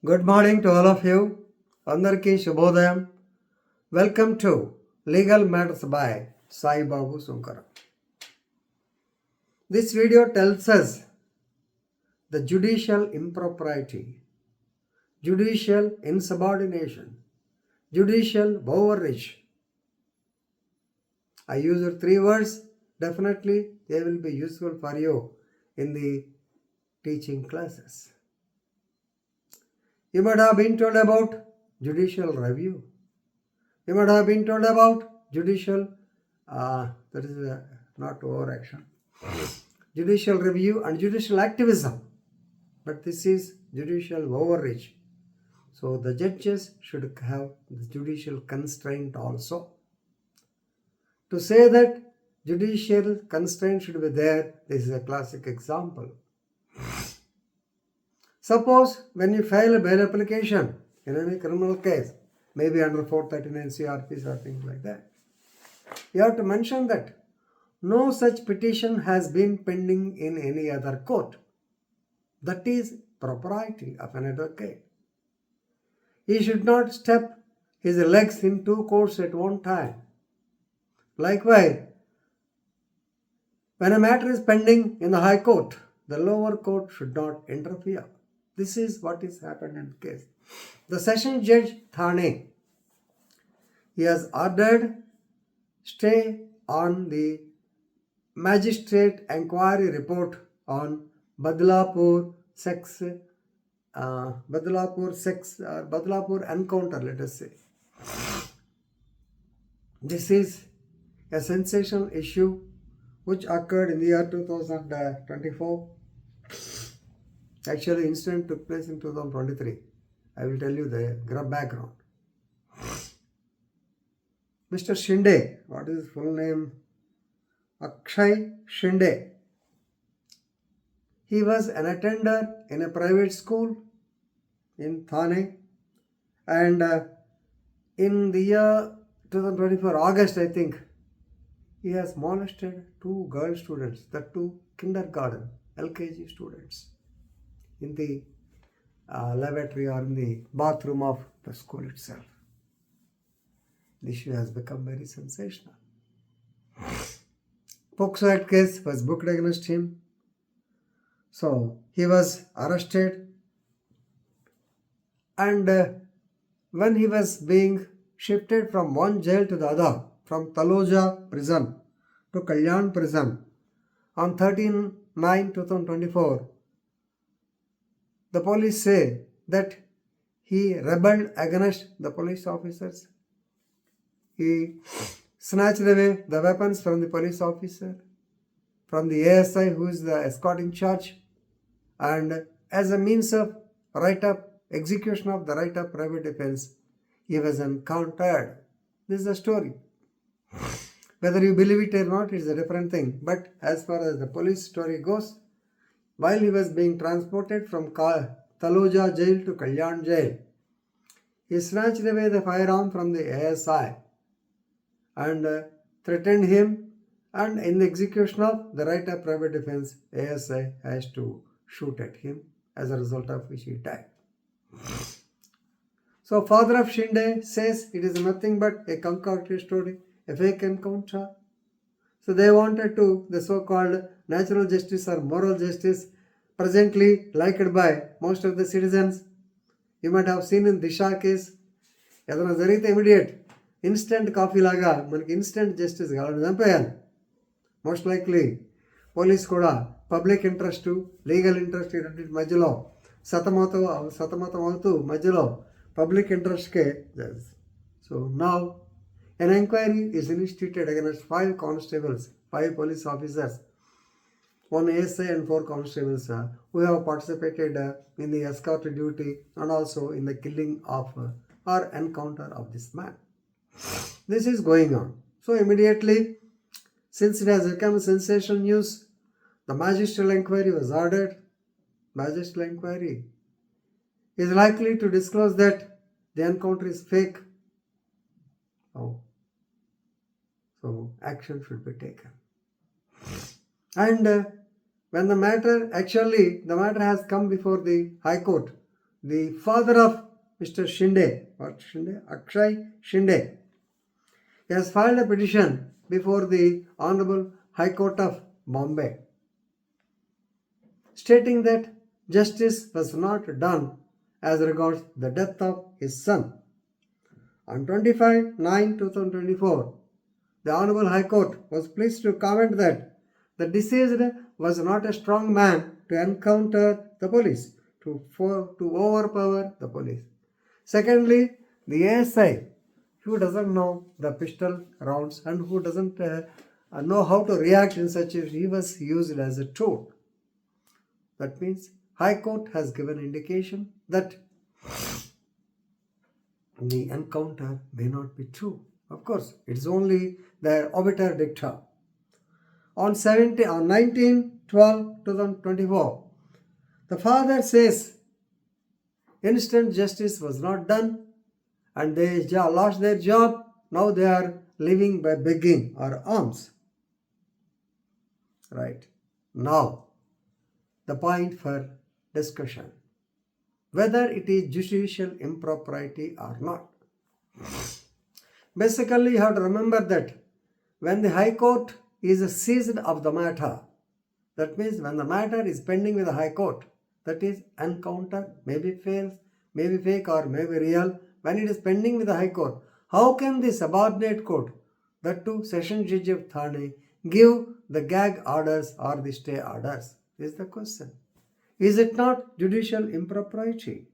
Good morning to all of you. Andarki Shubhodayam. Welcome to Legal Matters by Sai Babu Sunkara. This video tells us the judicial impropriety, judicial insubordination, judicial overreach. I use 3 words. Definitely they will be useful for you in the teaching classes. You might have been told about judicial review. You might have been told about judicial, that is not overaction, judicial review and judicial activism. But this is judicial overreach. So the judges should have the judicial constraint also. To say that judicial constraint should be there, this is a classic example. Suppose when you file a bail application in any criminal case, maybe under 439 CRPs or things like that, you have to mention that no such petition has been pending in any other court. That is propriety of an advocate. He should not step his legs in 2 courts at one time. Likewise, when a matter is pending in the High Court, the lower court should not interfere. This is what is happened in the case. The Session Judge Thane, he has ordered stay on the Magistrate enquiry report on Badlapur encounter, let us say. This is a sensational issue which occurred in the year 2024. Actually, incident took place in 2023. I will tell you the background. Mr. Shinde, what is his full name? Akshay Shinde. He was an attender in a private school in Thane, and in the year 2024, August, I think, he has molested 2 girl students, the 2 kindergarten, LKG students, in the lavatory or in the bathroom of the school itself. The issue has become very sensational. POCSO Act case was booked against him. So he was arrested, and when he was being shifted from one jail to the other, from Taloja prison to Kalyan prison on 13/9/2024, the police say that he rebelled against the police officers. He snatched away the weapons from the police officer, from the ASI who is the escorting charge, and as a means of execution of the right of private defense, he was encountered. This is the story. Whether you believe it or not, it's a different thing. But as far as the police story goes, while he was being transported from Taloja jail to Kalyan jail, he snatched away the firearm from the ASI and threatened him, and in the execution of the right of private defense, ASI has to shoot at him, as a result of which he died. So father of Shinde says it is nothing but a concocted story, a fake encounter. So they wanted to, the so-called natural justice or moral justice, presently liked by most of the citizens. You might have seen in Disha case, ఏదైనా జరిగితే immediate instant coffee లాగా మనకి instant justice కావాలని చంపేయాలి. Most likely police కూడా public interest, legal interest, ఈ రెండింటి మధ్యలో సతమతం అవుతూ మధ్యలో పబ్లిక్ ఇంట్రెస్ట్కే. So now an enquiry is instituted against 5 constables, 5 police officers, 1 ASI and 4 constables who have participated in the escort duty and also in the killing of or encounter of this man. This is going on. So immediately, since it has become sensational news, the magistrate enquiry was ordered. Magistrate enquiry is likely to disclose that the encounter is fake. So action should be taken. And when the matter has come before the High Court, the father of Mr. Shinde, Akshay Shinde, he has filed a petition before the Honorable High Court of Bombay, stating that justice was not done as regards the death of his son. On 25/9/2024, the Honorable High Court was pleased to comment that the deceased was not a strong man to encounter the police, to overpower the police. Secondly, the ASI, who doesn't know the pistol rounds and who doesn't know how to react in such a, he was used as a tool. That means High Court has given indication that the encounter may not be true. Of course, it's only the obiter dicta. On 19/12/2024, the father says instant justice was not done and they lost their job. Now they are living by begging or alms. Right. Now, the point for discussion, whether it is judicial impropriety or not. Basically, you have to remember that when the High Court is seized of the matter, that means when the matter is pending with the High Court, that is encounter, maybe fails, maybe fake or maybe real, when it is pending with the High Court, how can the subordinate court, that too Session Judge of Thane, give the gag orders or the stay orders? Is the question. Is it not judicial impropriety?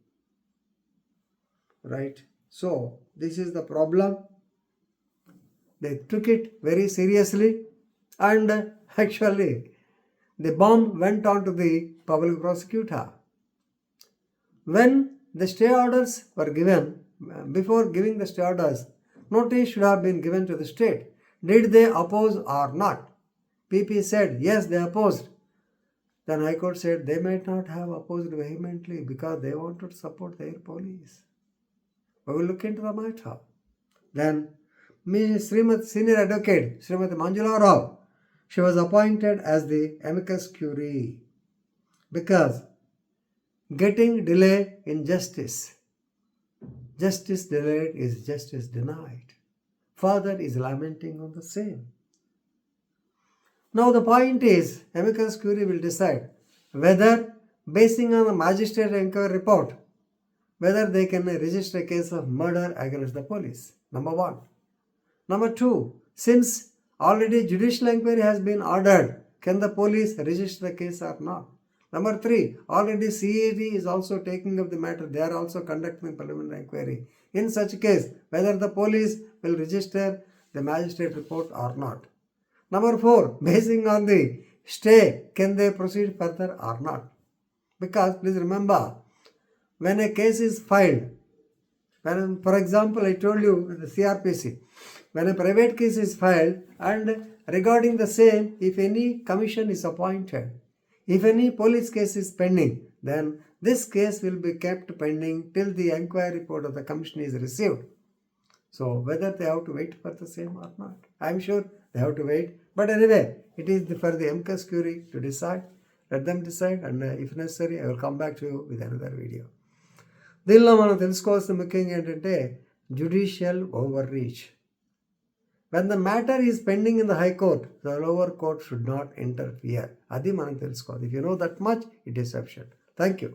Right. So, this is the problem. They took it very seriously and actually the bomb went on to the public prosecutor. When the stay orders were given, before giving the stay orders, notice should have been given to the state. Did they oppose or not? PP said, yes, they opposed. Then High Court said they might not have opposed vehemently because they wanted to support their police. We will look into the matter. Then Senior Advocate Srimati Manjula Rao, she was appointed as the amicus curiae because getting delay in justice delayed is justice denied. Father is lamenting on the same. Now the point is, amicus curiae will decide whether, basing on the magistrate enquiry report, whether they can register a case of murder against the police. Number one. Number two, since already judicial enquiry has been ordered, can the police register the case or not? Number three, already CAD is also taking up the matter. They are also conducting preliminary inquiry. In such a case, whether the police will register the magistrate report or not. Number four, basing on the stay, can they proceed further or not? Because please remember, when a case is filed, when, for example, I told you the CRPC, when a private case is filed and regarding the same, if any commission is appointed, if any police case is pending, then this case will be kept pending till the enquiry report of the commission is received. So whether they have to wait for the same or not, I am sure they have to wait. But anyway, it is for the amicus curiae to decide. Let them decide, and if necessary, I will come back to you with another video. దీనిలో మనం తెలుసుకోవాల్సిన ముఖ్యంగా ఏంటంటే judicial overreach. When the matter is pending in the High Court, the lower court should not interfere. అది మనం తెలుసుకోవాలి. If you know that much, it is sufficient. Thank you.